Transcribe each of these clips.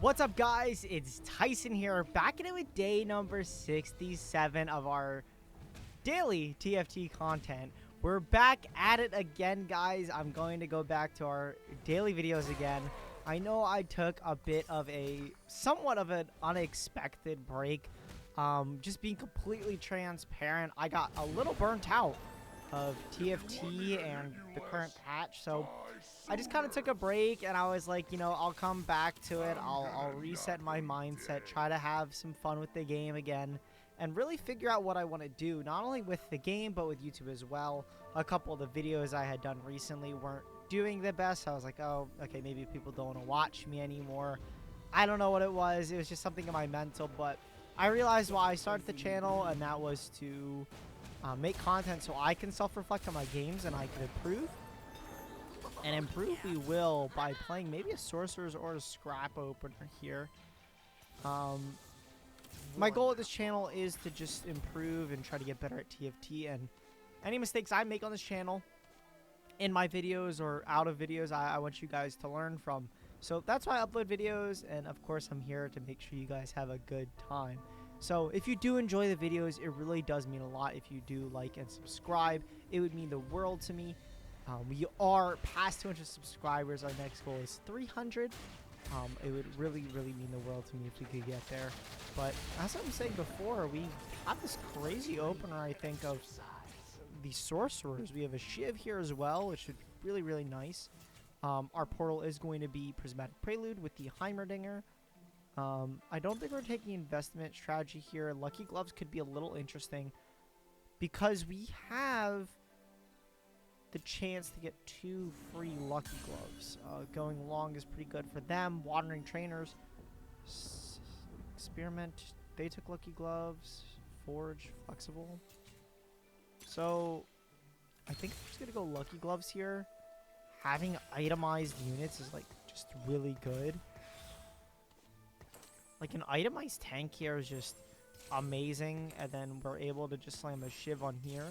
What's up, guys? It's Tyson here, back in it with day number 67 of our daily TFT content. We're back at it again, guys. I'm going to go back to our daily videos again. I know I took a bit of somewhat of an unexpected break. Just being completely transparent, I got a little burnt out of TFT and the current patch, so I just kind of took a break, and I was like, you know, I'll come back to it. I'll reset my mindset, try to have some fun with the game again, and really figure out what I want to do, not only with the game, but with YouTube as well. A couple of the videos I had done recently weren't doing the best. I was like, oh, okay, maybe people don't want to watch me anymore. I don't know what it was. It was just something in my mental, but I realized why I started the channel, and that was to make content so I can self-reflect on my games and I can improve. And improve we will by playing maybe a Sorcerers or a Scrap opener here. My goal at this channel is to just improve and try to get better at TFT. And any mistakes I make on this channel, in my videos or out of videos, I want you guys to learn from. So that's why I upload videos. And of course, I'm here to make sure you guys have a good time. So if you do enjoy the videos, it really does mean a lot. If you do like and subscribe, it would mean the world to me. We are past 200 subscribers. Our next goal is 300. It would really, really mean the world to me if we could get there. But as I was saying before, we have this crazy opener, I think, of the Sorcerers. We have a Shiv here as well, which should be really, really nice. Our portal is going to be Prismatic Prelude with the Heimerdinger. I don't think we're taking investment strategy here. Lucky Gloves could be a little interesting because we have the chance to get 2 free Lucky Gloves. Going long is pretty good for them. Wandering Trainers, Experiment, they took Lucky Gloves. Forge, Flexible. So I think I'm just gonna go Lucky Gloves here. Having itemized units is like just really good. Like an itemized tank here is just amazing, and then we're able to just slam a Shiv on here.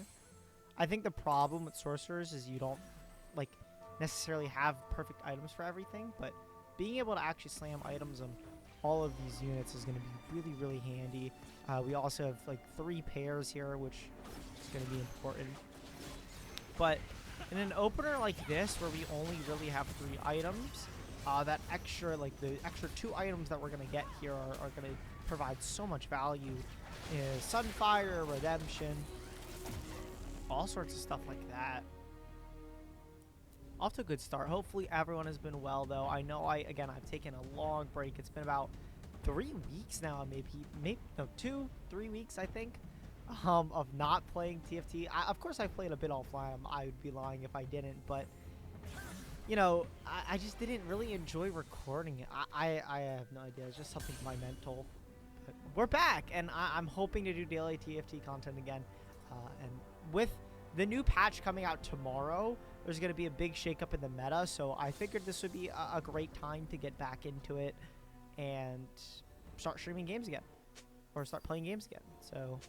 I think the problem with Sorcerers is you don't like necessarily have perfect items for everything, but being able to actually slam items on all of these units is going to be really, really handy. We also have like 3 pairs here, which is going to be important. But in an opener like this, where we only really have 3 items, that extra, like the extra 2 items that we're going to get here are going to provide so much value. Sunfire, Redemption, all sorts of stuff like that. Off to a good start. Hopefully everyone has been well, though. I know I've taken a long break. It's been about 3 weeks now, maybe no, 2-3 weeks, I think, of not playing TFT. Of course, I played a bit offline. I would be lying if I didn't, but you know, I just didn't really enjoy recording it. I have no idea. It's just something in my mental. But we're back, and I'm hoping to do daily TFT content again. And with the new patch coming out tomorrow, there's going to be a big shakeup in the meta, so I figured this would be a great time to get back into it and start streaming games again, or start playing games again. So,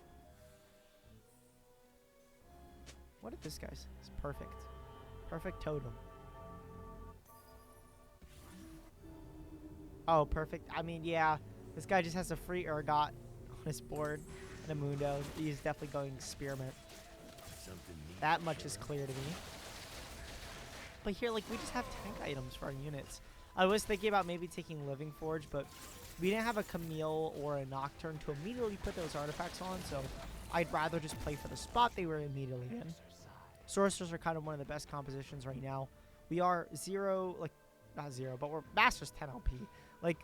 what if this guy's? It's perfect. Perfect totem. Oh, perfect. I mean, yeah, this guy just has a free Ergot on his board and a Mundo. He's definitely going Experiment. That much is clear to me. But here, like, we just have tank items for our units. I was thinking about maybe taking Living Forge, but we didn't have a Camille or a Nocturne to immediately put those artifacts on, so I'd rather just play for the spot they were immediately in. Sorcerers are kind of one of the best compositions right now. We are 0, like, not 0, but we're Masters 10 LP. Like,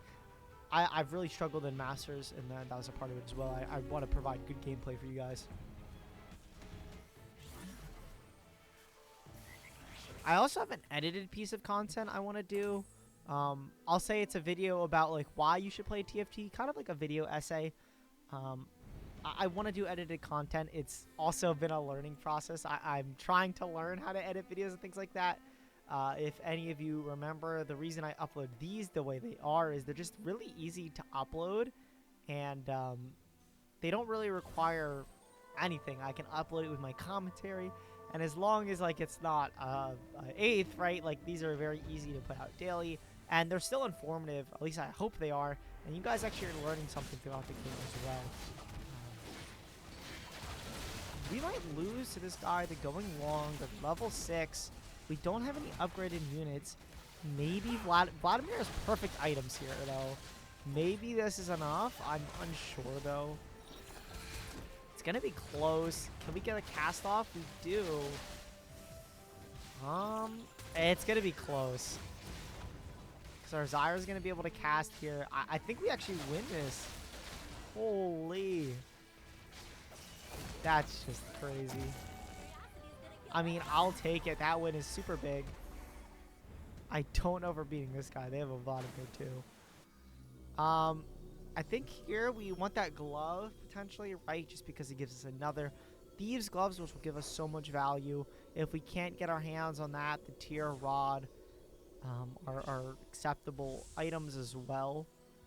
I've really struggled in Masters, and that was a part of it as well. I want to provide good gameplay for you guys. I also have an edited piece of content I want to do. I'll say it's a video about like why you should play TFT, kind of like a video essay. I want to do edited content. It's also been a learning process. I'm trying to learn how to edit videos and things like that. If any of you remember, the reason I upload these the way they are is they're just really easy to upload, and they don't really require anything. I can upload it with my commentary, and as long as like it's not 8th, right? Like these are very easy to put out daily. And they're still informative, at least I hope they are, and you guys actually are learning something throughout the game as well. We might lose to this guy. They're going long. They're level 6. We don't have any upgraded units. Maybe Vladimir has perfect items here, though. Maybe this is enough. I'm unsure, though. It's going to be close. Can we get a cast off? We do. It's going to be close. Because our Zyra's going to be able to cast here. I think we actually win this. Holy. That's just crazy. I mean, I'll take it. That win is super big. I don't know if we're beating this guy. They have a Vladimir too. I think here we want that glove potentially, right? Just because it gives us another Thieves' Gloves, which will give us so much value. If we can't get our hands on that, the Tier Rod are acceptable items as well.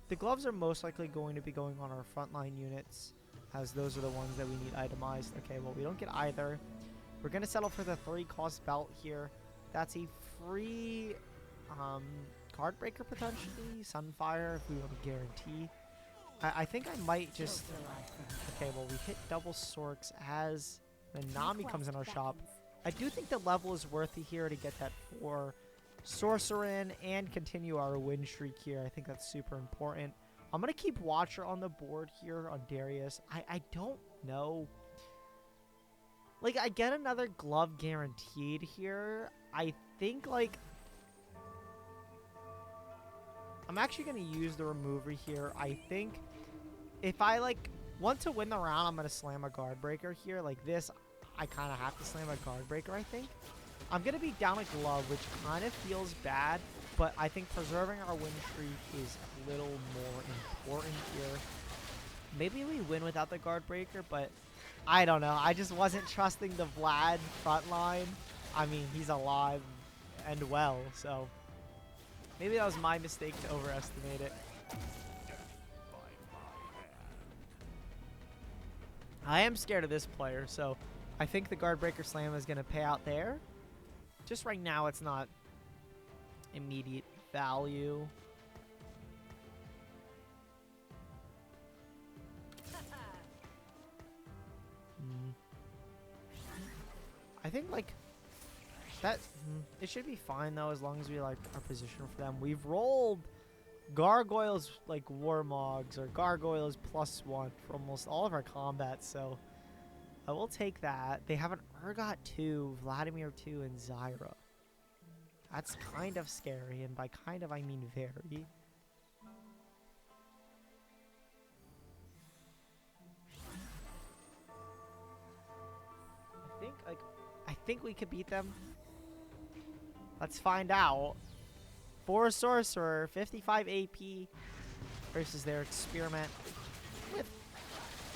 The gloves are most likely going to be going on our frontline units, as those are the ones that we need itemized. Okay, well, we don't get either. We're going to settle for the 3-cost belt here. That's a free card breaker, potentially. Sunfire, if we want to guarantee. I think I might just... Okay, well, we hit double Sorks as the Nami comes in our shop. I do think the level is worth it here to get that 4 Sorcerer in and continue our win streak here. I think that's super important. I'm going to keep Watcher on the board here on Darius. I don't know. Like, I get another glove guaranteed here. I think, like... I'm actually going to use the remover here. I think if I, like, want to win the round, I'm going to slam a guard breaker here. Like this, I kind of have to slam a guard breaker, I think. I'm going to be down a glove, which kind of feels bad, but I think preserving our win streak is a little more important here. Maybe we win without the guard breaker, but I don't know. I just wasn't trusting the Vlad front line. I mean, he's alive and well, so maybe that was my mistake to overestimate it. I am scared of this player, so I think the guard breaker slam is going to pay out there. Just right now, it's not immediate value. I think, like, that... it should be fine, though, as long as we, like, are positioned for them. We've rolled Gargoyles, like, Warmogs, or Gargoyles +1 for almost all of our combats, so I will take that. They have an Urgot 2, Vladimir 2, and Zyra. That's kind of scary, and by kind of, I mean very. I think we could beat them. Let's find out. 4 Sorcerer, 55 AP versus their Experiment with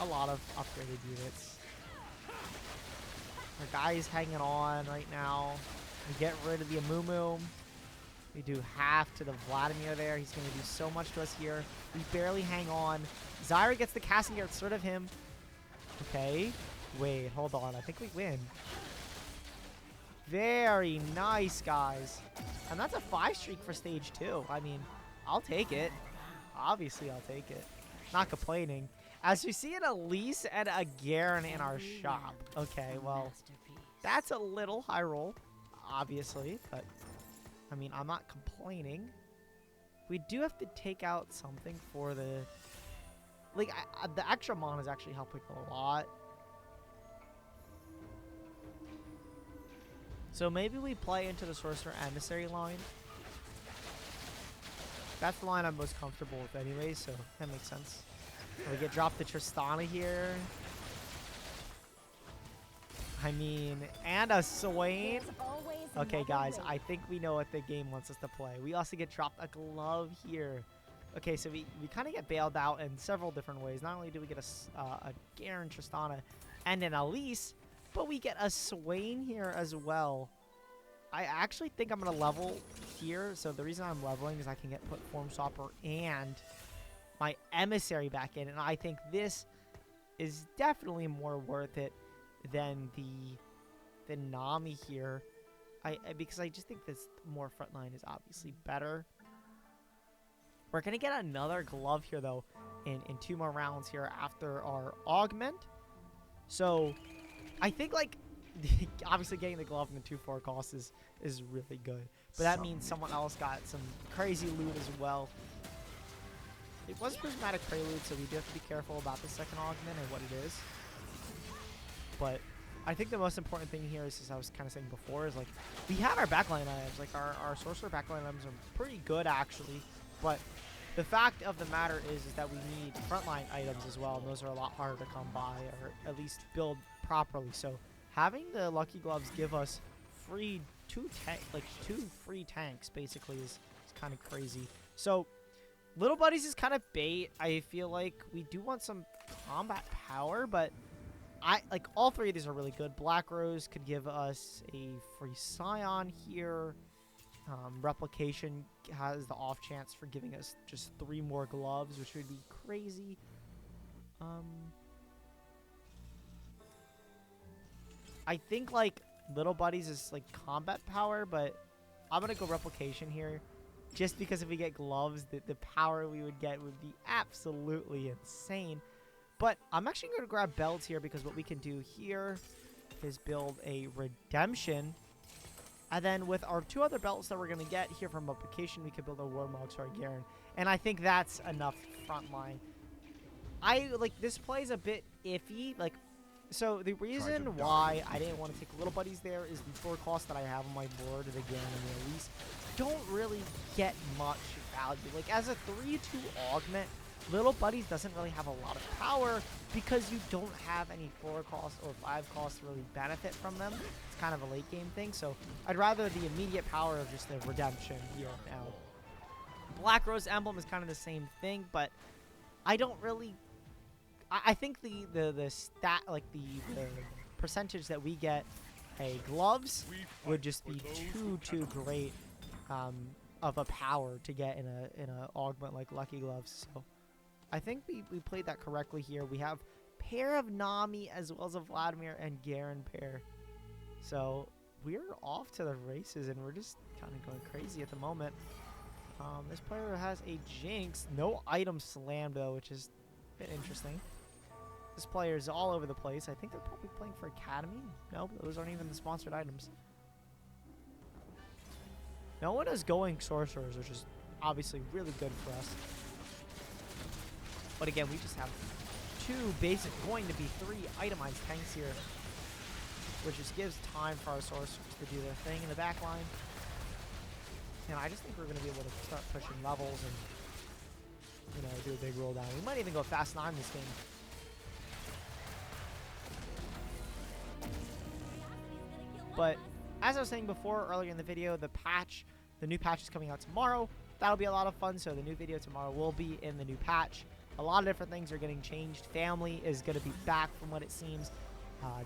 a lot of upgraded units. Our guy is hanging on right now. We get rid of the Amumu. We do half to the Vladimir there. He's going to do so much to us here. We barely hang on. Zyra gets the casting gets rid of him. Okay. Wait, hold on. I think we win. Very nice, guys. And that's a 5 streak for stage 2. I mean, I'll take it. Obviously, I'll take it. Not complaining. As we see an Elise and a Garen in our shop. Okay, well, that's a little high roll, obviously. But, I mean, I'm not complaining. We do have to take out something for the... Like, the extra mana is actually helping a lot. So maybe we play into the Sorcerer Emissary line. That's the line I'm most comfortable with anyway, so that makes sense. We get dropped to Tristana here. I mean, and a Swain. Okay, guys, I think we know what the game wants us to play. We also get dropped a glove here. Okay, so we kind of get bailed out in several different ways. Not only do we get a Garen, Tristana, and an Elise, but we get a Swain here as well. I actually think I'm going to level here. So the reason I'm leveling is I can put Form Swapper and my Emissary back in. And I think this is definitely more worth it than the Nami here. Because I just think this more frontline is obviously better. We're going to get another glove here, though, in 2 more rounds here after our Augment. So, I think, like, obviously getting the glove in the 2/4 cost is really good. But that means someone else got some crazy loot as well. It was Prismatic Prelude, so we do have to be careful about the second Augment and what it is. But I think the most important thing here is, as I was kind of saying before, is like we have our backline items. Like our Sorcerer backline items are pretty good actually. But the fact of the matter is that we need frontline items as well, and those are a lot harder to come by or at least build properly. So having the Lucky Gloves give us free two free tanks basically is kind of crazy. So Little Buddies is kind of bait. I feel like we do want some combat power, but like all 3 of these are really good. Black Rose could give us a free Scion here. Replication has the off chance for giving us just 3 more gloves, which would be crazy. I think like Little Buddies is like combat power, but I'm gonna go Replication here. Just because if we get gloves, the power we would get would be absolutely insane. But I'm actually going to grab belts here because what we can do here is build a Redemption. And then with our 2 other belts that we're going to get here from Replication, we could build a Warmog or a Garen. And I think that's enough frontline. This play is a bit iffy. So the reason why I didn't want to take Little Buddies there is the 4 costs that I have on my board, the Garen and the Elise, don't really get much value. Like as a 3/2 Augment, Little Buddies doesn't really have a lot of power because you don't have any 4 costs or 5 costs to really benefit from them. It's kind of a late game thing, so I'd rather the immediate power of just the Redemption here now. Black Rose Emblem is kind of the same thing, but I don't really... I think the stat, like the percentage that we get gloves would just be too great of a power to get in a Augment like Lucky Gloves. So I think we played that correctly here. We have pair of Nami as well as a Vladimir and Garen pair. So we're off to the races and we're just kind of going crazy at the moment. This player has a Jinx. No item slammed though, which is a bit interesting. This player is all over the place. I think they're probably playing for Academy. No, those aren't even the sponsored items. No one is going Sorcerers, which is obviously really good for us. But again, we just have 2 basic, going to be 3 itemized tanks here, which just gives time for our Sorcerers to do their thing in the back line. And I just think we're going to be able to start pushing levels and, you know, do a big roll down. We might even go fast 9 this game. But as I was saying before, earlier in the video, the new patch is coming out tomorrow. That'll be a lot of fun. So the new video tomorrow will be in the new patch. A lot of different things are getting changed. Family is going to be back from what it seems.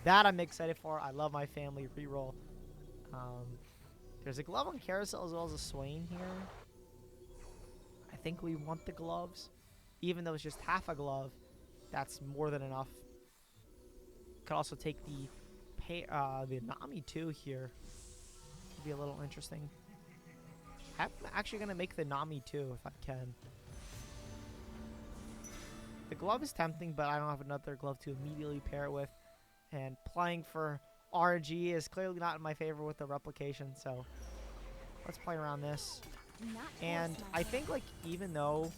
That I'm excited for. I love my family reroll. There's a glove on Carousel as well as a Swain here. I think we want the gloves. Even though it's just half a glove, that's more than enough. Could also take the Nami too here. Would be a little interesting. I'm actually going to make the Nami too if I can. The glove is tempting, but I don't have another glove to immediately pair it with. And playing for RG is clearly not in my favor with the replication, so let's play around this. And I think, like, even though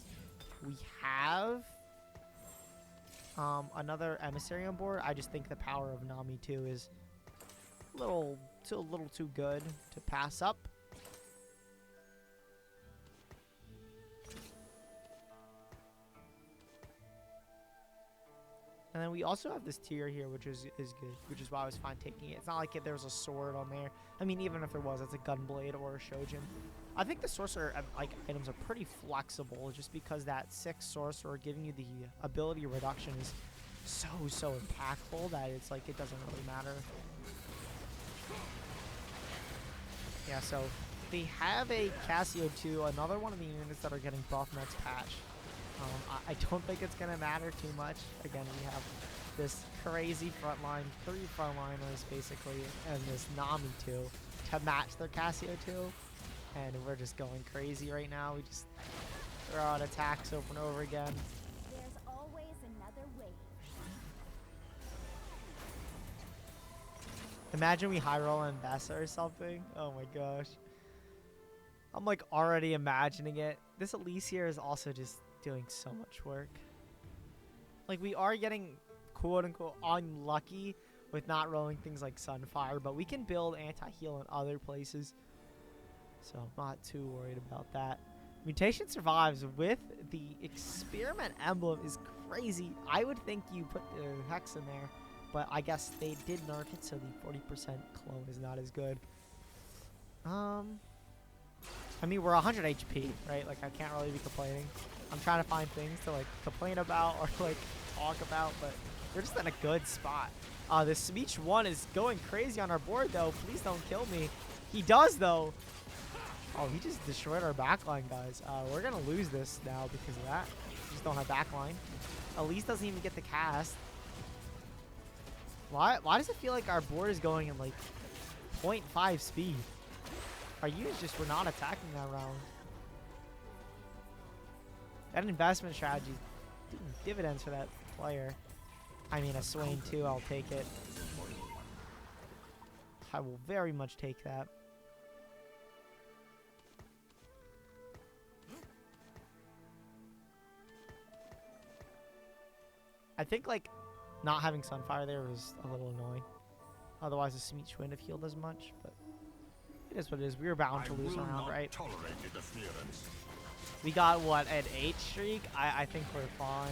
we have another emissary on board, I just think the power of Nami 2 is a little too good to pass up. And then we also have this tier here, which is good, which is why I was fine taking it. It's not like there was a sword on there. I mean, even if there was, it's a Gunblade or a Shojin. I think the Sorcerer items are pretty flexible, just because that 6 Sorcerer giving you the ability reduction is so impactful that it's like it doesn't really matter. Yeah, so they have a Cassio 2, another one of the units that are getting buff next patch. I don't think it's going to matter too much. Again, we have this crazy frontline, 3 frontliners basically, and this Nami 2 to match their Cassio 2. And we're just going crazy right now. throw out attacks over and over again. There's always another way. Imagine we high roll and Bessa or something. Oh my gosh. I'm like already imagining it. This Elise here is also just doing so much work. Like we are getting quote unquote unlucky with not rolling things like Sunfire, but we can build anti-heal in other places. So I'm not too worried about that. Mutation survives with the experiment emblem is crazy. I would think you put the hex in there, but I guess they did nerf it, so the 40% clone is not as good. I mean, we're 100 HP, right? Like, I can't really be complaining. I'm trying to find things to, like, complain about or, like, talk about, but we're just in a good spot. This Smeech 1 is going crazy on our board, though. Please don't kill me. He does, though. Oh, he just destroyed our backline, guys. We're going to lose this now because of that. We just don't have backline. Elise doesn't even get the cast. Why does it feel like our board is going in, like, 0.5 speed? Our units just were not attacking that round. That investment strategy doing dividends for that player. I mean, a Swain too, I'll take it. I will very much take that. I think, like, not having Sunfire there was a little annoying. Otherwise, the Smeech wouldn't have healed as much, but it is what it is. We were bound to lose a round, right? We got, what, an 8 streak? I think we're fine.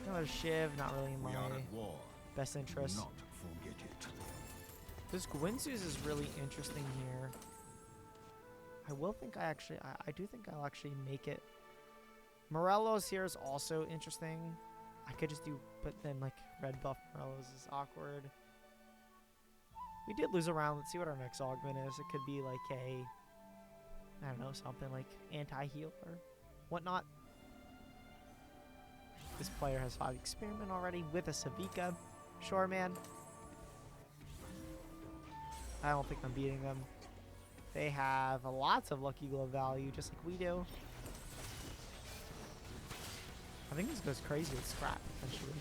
Another Shiv, not really in my best interest. This Gwynsu's is really interesting here. I will think I do think I'll actually make it. Morello's here is also interesting. I could just but then, like, red buff Morello's is awkward. We did lose a round. Let's see what our next augment is. It could be like I don't know, something like anti-heal or whatnot. This player has 5 experiment already with a Savika. Sure, man. I don't think I'm beating them. They have lots of Lucky Glove value, just like we do. I think this goes crazy with Scrap, potentially.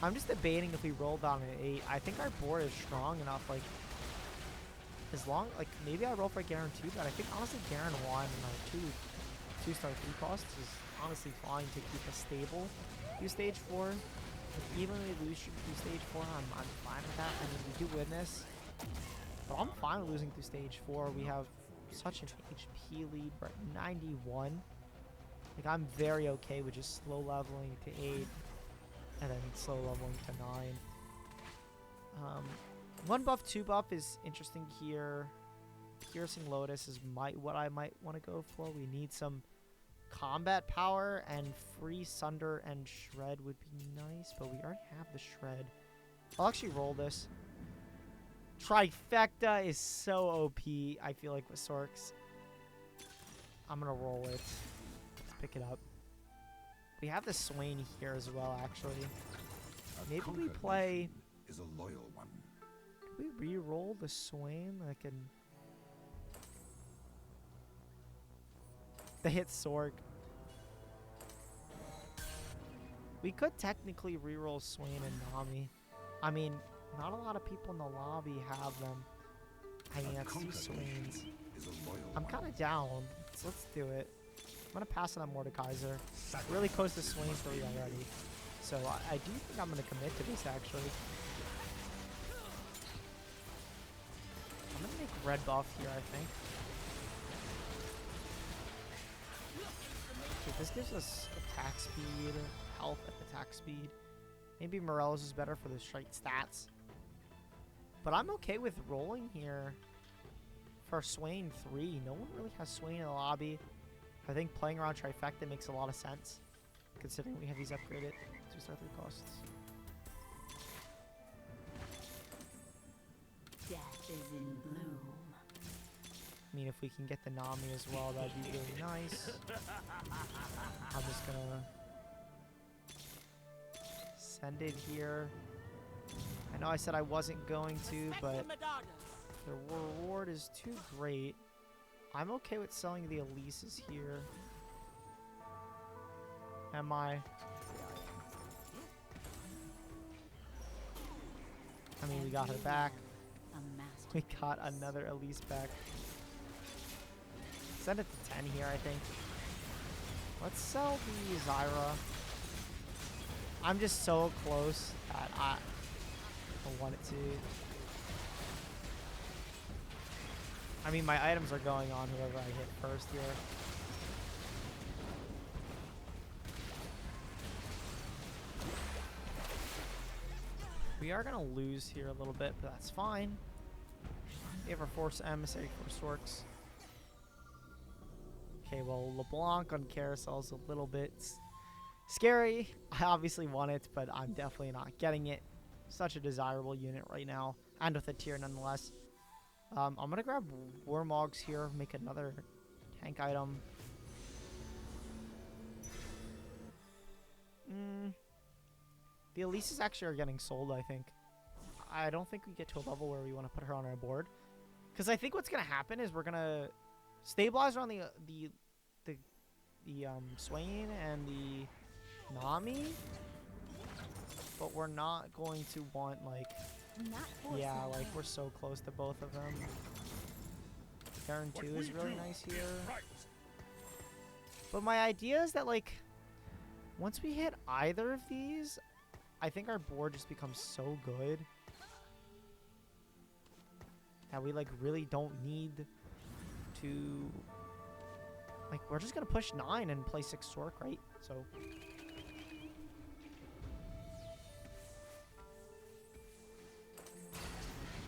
I'm just debating if we roll down an 8. I think our board is strong enough, like, as long, like, maybe I roll for Garen 2, but I think, honestly, Garen 1 and 2-star 3 costs is honestly fine to keep us stable through stage 4. Like, even when we lose through stage 4, I'm fine with that. I mean, we do win this, but I'm fine with losing through stage 4. We have such an HP lead. We're at 91. Like, I'm very okay with just slow leveling to 8 and then slow leveling to 9. 1 buff, 2 buff is interesting here. Piercing Lotus is what I might want to go for. We need some combat power, and free Sunder and Shred would be nice, but we already have the Shred. I'll actually roll this. Trifecta is so OP, I feel like, with Sorks. I'm going to roll it. Let's pick it up. We have the Swain here as well, actually. Maybe we play... Is a loyal one. Can we re-roll the Swain? I can... They hit Sorg. We could technically re-roll Swain and Nami. I mean, not a lot of people in the lobby have them. I mean, that's 2 Swains. I'm kind of down, so let's do it. I'm going to pass it on Mordekaiser. Really close to Swain 3 already. So I do think I'm going to commit to this, actually. I'm going to make red buff here, I think. Okay, this gives us attack speed, health, and attack speed. Maybe Morello's is better for the straight stats. But I'm okay with rolling here for Swain 3. No one really has Swain in the lobby. I think playing around Trifecta makes a lot of sense, considering we have these upgraded 2-star 3 costs. Death is in bloom. I mean, if we can get the Nami as well, that'd be really nice. I'm just gonna send it here. I know I said I wasn't going to, but the reward is too great. I'm okay with selling the Elises here. Am I? I mean, we got her back. We got another Elise back. Send it to 10 here, I think. Let's sell the Zyra. I'm just so close that I want it to. I mean, my items are going on whoever I hit first here. We are going to lose here a little bit, but that's fine. We have our Force Emissary, Force Orcs. Okay, well, LeBlanc on Carousel is a little bit scary. I obviously want it, but I'm definitely not getting it. Such a desirable unit right now, and with a tier nonetheless. I'm going to grab Warmogs here, make another tank item. The Elises actually are getting sold, I think. I don't think we get to a level where we want to put her on our board. Because I think what's going to happen is we're going to stabilize her on the Swain and the Nami. But we're not going to want, like... Yeah, like, we're so close to both of them. Turn 2 is really nice here. But my idea is that, like, once we hit either of these, I think our board just becomes so good that we, like, really don't need to... Like, we're just going to push 9 and play 6 Sork, right? So...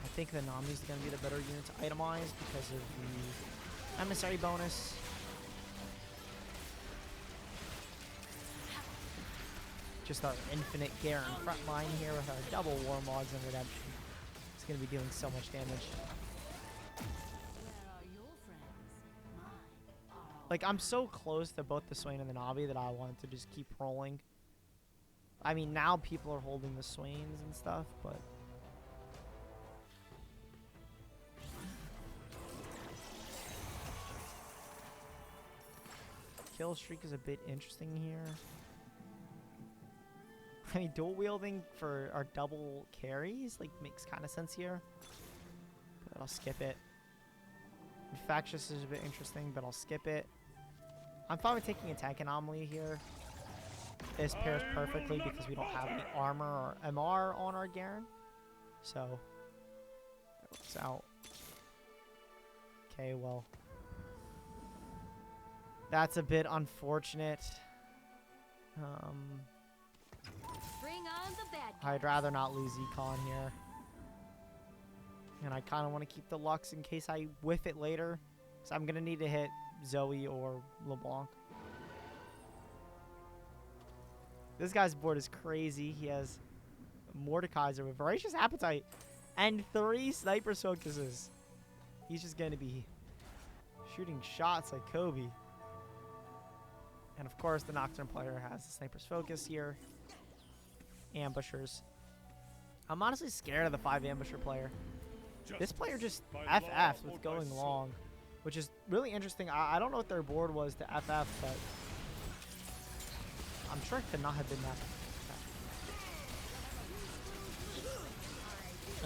I think the Nami is going to be the better unit to itemize because of the Emissary bonus. Just our infinite Garen front line here with our double Warmogs and Redemption. It's going to be dealing so much damage. Like, I'm so close to both the Swain and the Navi that I wanted to just keep rolling. I mean, now people are holding the Swains and stuff, but... Kill streak is a bit interesting here. I mean, dual wielding for our double carries like makes kind of sense here, but I'll skip it. Infectious is a bit interesting, but I'll skip it. I'm fine with taking a tank anomaly here. This pairs perfectly because we don't have any armor or MR on our Garen, so that works out. Okay, well. That's a bit unfortunate. Bring on the bad guys. I'd rather not lose Econ here. And I kind of want to keep the Lux in case I whiff it later. So I'm going to need to hit Zoe or LeBlanc. This guy's board is crazy. He has Mordekaiser with Voracious Appetite and 3 Sniper Focuses. He's just going to be shooting shots like Kobe. And of course, the Nocturne player has the Sniper's Focus here. Ambushers. I'm honestly scared of the 5 Ambusher player. This player just FF'd with going long, which is really interesting. I don't know what their board was to FF, but I'm sure it could not have been that.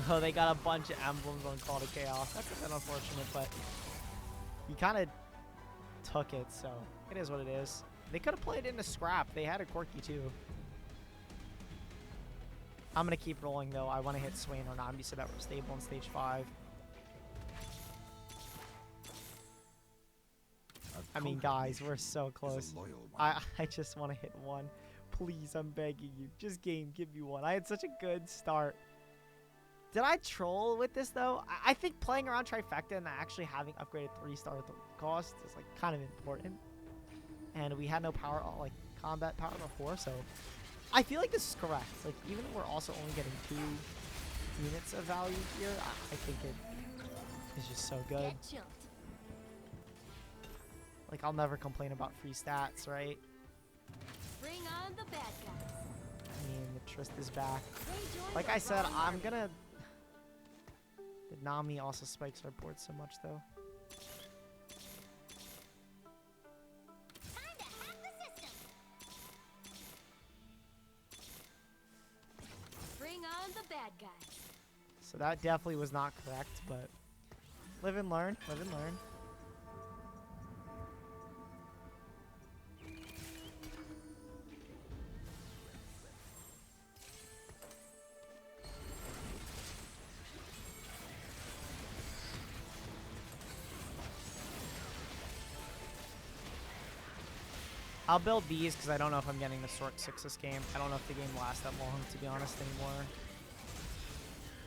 Oh, they got a bunch of emblems on Call to Chaos. That's a bit unfortunate, but he kind of took it, so it is what it is. They could have played into Scrap. They had a Corki too. I'm going to keep rolling, though. I want to hit Swain or Nami so that we're stable in stage 5. I mean, guys, we're so close. I just want to hit 1. Please, I'm begging you. Just game, give me 1. I had such a good start. Did I troll with this, though? I think playing around Trifecta and actually having upgraded 3-star at the cost is, like, kind of important. And we had no power, like, combat power before, so... I feel like this is correct. Like, even though we're also only getting 2 units of value here, I think it is just so good. Like, I'll never complain about free stats, right? Bring on the bad guys. I mean, the Trist is back. Like I said, I'm gonna... The Nami also spikes our board so much, though. guys. So that definitely was not correct, but live and learn, live and learn. I'll build these because I don't know if I'm getting the Sort 6 this game. I don't know if the game lasts that long, to be honest, anymore.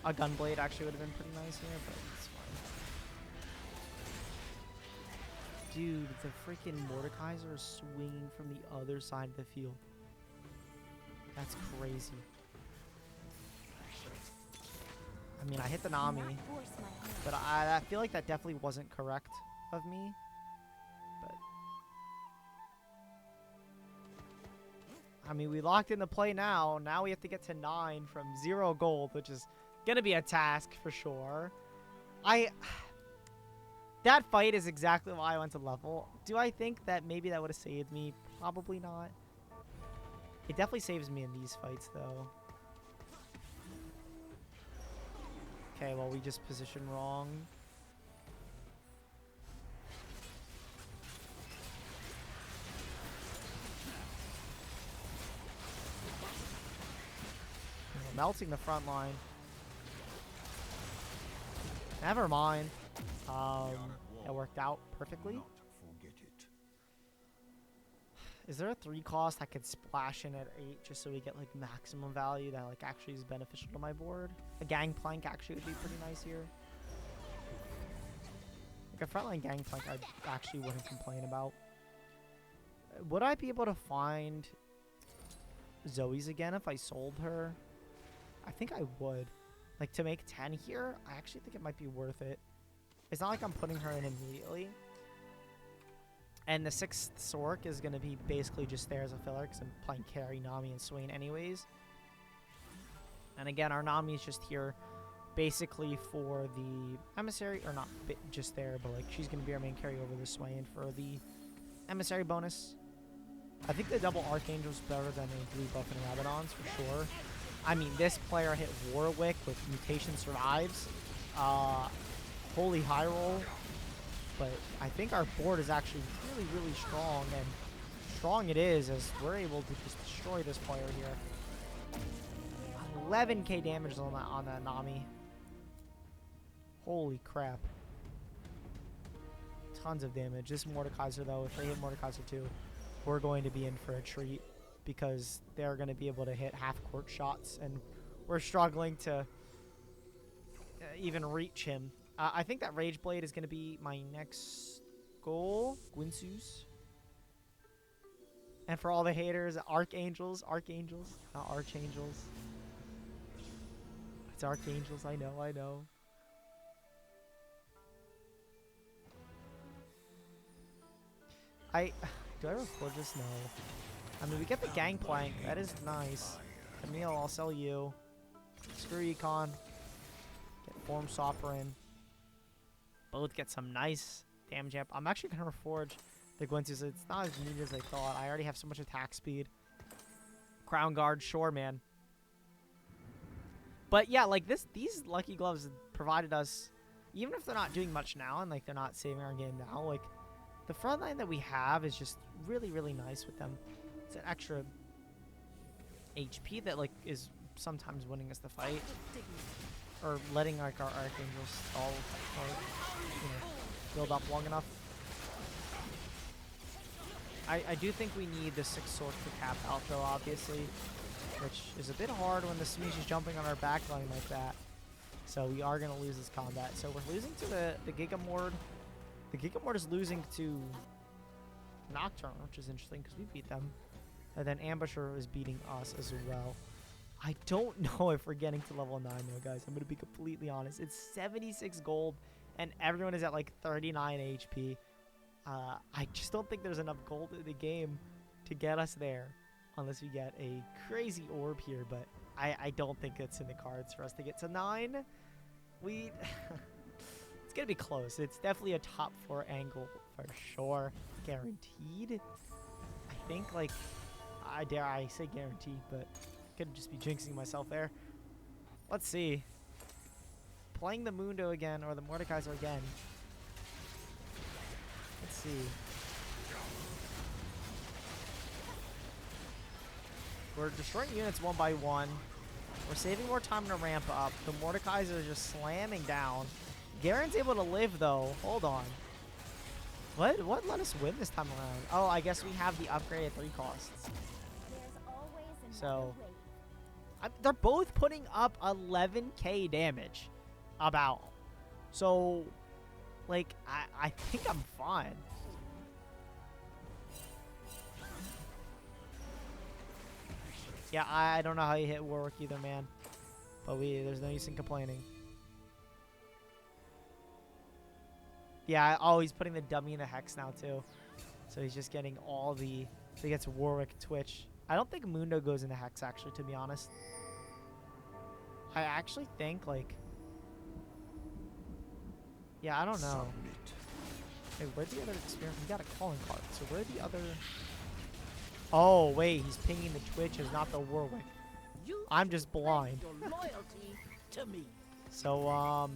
A Gunblade actually would have been pretty nice here, but it's fine. Dude, the freaking Mordekaiser is swinging from the other side of the field. That's crazy. I mean, I hit the Nami, but I feel like that definitely wasn't correct of me. But I mean, we locked in the play now. Now we have to get to 9 from 0 gold, which is gonna be a task for sure. That fight is exactly why I went to level. Do I think that maybe that would have saved me? Probably not. It definitely saves me in these fights, though. Okay, well, we just positioned wrong. We're melting the front line. Never mind. It worked out perfectly. Is there a 3 cost I could splash in at 8 just so we get like maximum value that like actually is beneficial to my board? A Gangplank actually would be pretty nice here. Like a frontline Gangplank I actually wouldn't complain about. Would I be able to find Zoe's again if I sold her? I think I would. Like to make 10 here, I actually think it might be worth it. It's not like I'm putting her in immediately. And the 6th Sork is going to be basically just there as a filler because I'm playing carry, Nami, and Swain anyways. And again, our Nami is just here basically for the Emissary, or not just there, but like she's going to be our main carry over the Swain for the Emissary bonus. I think the double Archangel's better than a blue buff and Rabadons for sure. I mean, this player hit Warwick with Mutation Survives. Holy high roll. But I think our board is actually really, really strong, and strong it is as we're able to just destroy this player here. 11k damage on that Nami. Holy crap. Tons of damage. This Mordekaiser, though, if they hit Mordekaiser too, we're going to be in for a treat because they're going to be able to hit half-court shots, and we're struggling to even reach him. I think that Rage Blade is going to be my next goal. Gwinsus. And for all the haters, Archangels, not Archangels. It's Archangels, I know. Do I record this? No. I mean, we get the Gangplank. That is nice. Camille, I'll sell you. Screw Econ. Get Form Stopper in. Both get some nice damage up. I'm actually going to reforge the Gwinsus. It's not as neat as I thought. I already have so much attack speed. Crown Guard, sure, man. But yeah, like these Lucky Gloves provided us, even if they're not doing much now and like they're not saving our game now, like the front line that we have is just really, really nice with them. It's an extra HP that like is sometimes winning us the fight. Or letting like our Archangels stall or build up long enough. I do think we need the 6 Sork to cap out though, obviously, which is a bit hard when the Smeesh is jumping on our backline like that. So we are gonna lose this combat. So we're losing to the Gigamord. The Gigamord is losing to Nocturne, which is interesting because we beat them. And then Ambusher is beating us as well. I don't know if we're getting to level 9 though, guys. I'm going to be completely honest. It's 76 gold, and everyone is at like 39 HP. I just don't think there's enough gold in the game to get us there unless we get a crazy orb here, but I don't think it's in the cards for us to get to 9. It's going to be close. It's definitely a top 4 angle for sure. Guaranteed. I think, like, I say guaranteed, but could just be jinxing myself there. Let's see. Playing the Mundo again, or the Mordekaiser again. Let's see. We're destroying units one by one. We're saving more time to ramp up. The Mordekaiser is just slamming down. Garen's able to live, though. Hold on. What let us win this time around? Oh, I guess we have the upgrade at 3 costs. So, they're both putting up 11k damage. About. So, like, I think I'm fine. Yeah, I don't know how you hit Warwick either, man. But there's no use in complaining. Yeah, oh, he's putting the dummy in the Hex now, too. So he's just getting all the... So he gets Warwick, Twitch. I don't think Mundo goes into Hex, actually, to be honest. I actually think, like... Yeah, I don't know. Hey, where'd the other experiment... We got a calling card. So where'd the other... Oh, wait, he's pinging the Twitches, not the Warwick. I'm just blind. Your loyalty to me. So,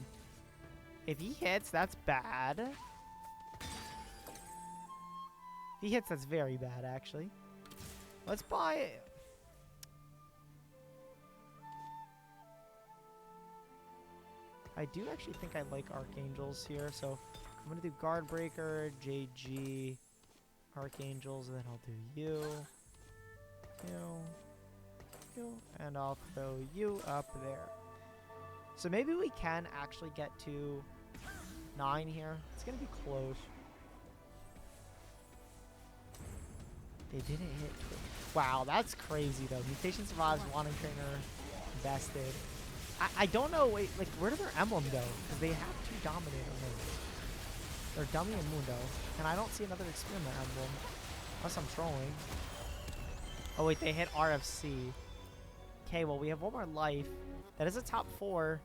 if he hits, that's bad. If he hits, that's very bad, actually. Let's buy... I do actually think I like Archangels here, so I'm going to do Guard Breaker, JG, Archangels, and then I'll do you, and I'll throw you up there. So maybe we can actually get to 9 here. It's going to be close. They didn't hit. Wow, that's crazy though. Mutation survives, Wandering Trainer invested. I don't know, wait, like, where did their emblem go? Because they have 2 Dominator moves. They're Dummy and Mundo. And I don't see another Experiment emblem. Unless I'm trolling. Oh wait, they hit RFC. Okay, well we have 1 more life. That is a top 4.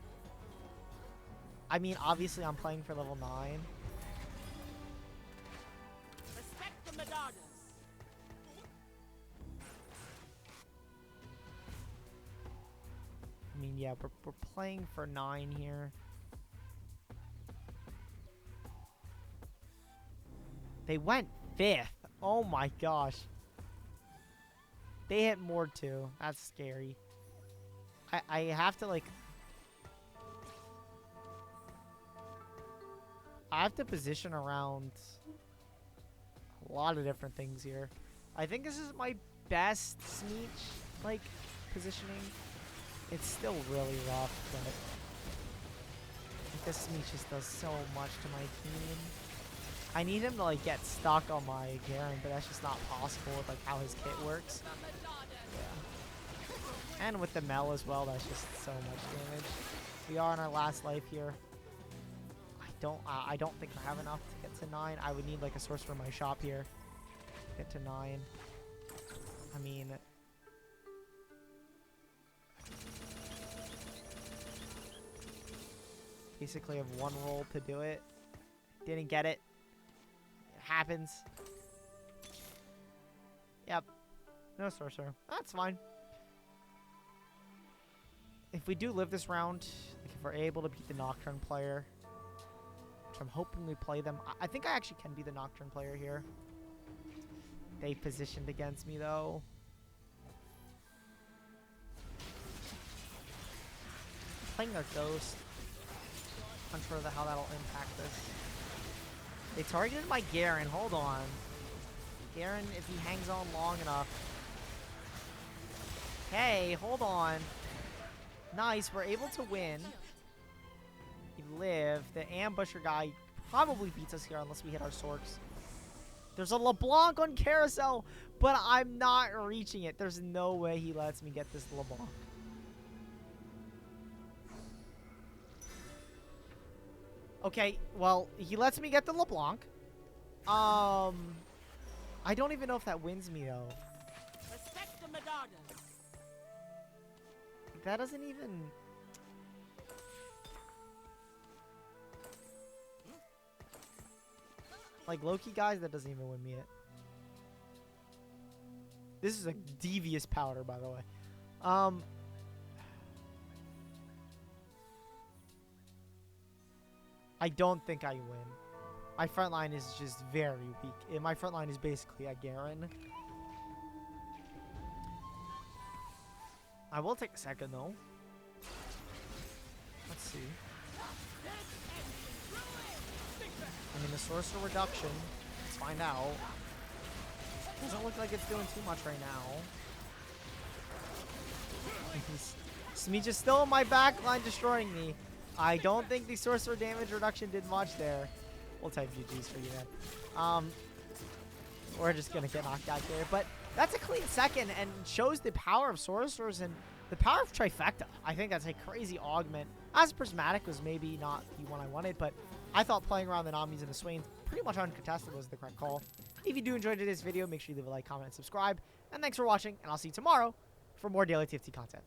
I mean, obviously I'm playing for level 9. Respect the Madonnas. I mean, yeah, we're playing for 9 here. They went 5th. Oh my gosh. They hit more too. That's scary. I have to, like... I have to position around a lot of different things here. I think this is my best Sneech, like, positioning. It's still really rough, but this Sneech just does so much to my team. I need him to, like, get stuck on my Garen, but that's just not possible with, like, how his kit works. Yeah. And with the Mel as well, that's just so much damage. We are on our last life here. I don't think I have enough to get to 9. I would need, like, a sorcerer in my shop here to get to 9. I mean... Basically have 1 roll to do it. Didn't get it. It happens. Yep. No sorcerer. That's fine. If we do live this round, like if we're able to beat the Nocturne player, which I'm hoping we play them. I think I actually can be the Nocturne player here. They positioned against me though. Playing their Ghost. Unsure of how that'll impact this. They targeted my Garen. Hold on. Garen, if he hangs on long enough. Hey, hold on. Nice, we're able to win. We live. The ambusher guy probably beats us here unless we hit our Sorks. There's a LeBlanc on Carousel, but I'm not reaching it. There's no way he lets me get this LeBlanc. Okay, well, he lets me get the LeBlanc. I don't even know if that wins me, though. Respect the Madonnas. That doesn't even... Like, Loki, guys, that doesn't even win me it. This is a devious powder, by the way. I don't think I win. My front line is just very weak. My front line is basically a Garen. I will take a second though. Let's see. I mean, the sorcerer reduction. Let's find out. Doesn't look like it's doing too much right now. Smeech still in my back line destroying me. I don't think the sorcerer damage reduction did much there. We'll type GG's for you, man. We're just going to get knocked out there. But that's a clean second and shows the power of sorcerers and the power of trifecta. I think that's a crazy augment. As prismatic was maybe not the one I wanted, but I thought playing around the Namis and the Swains pretty much uncontested was the correct call. If you do enjoy today's video, make sure you leave a like, comment, and subscribe. And thanks for watching, and I'll see you tomorrow for more daily TFT content.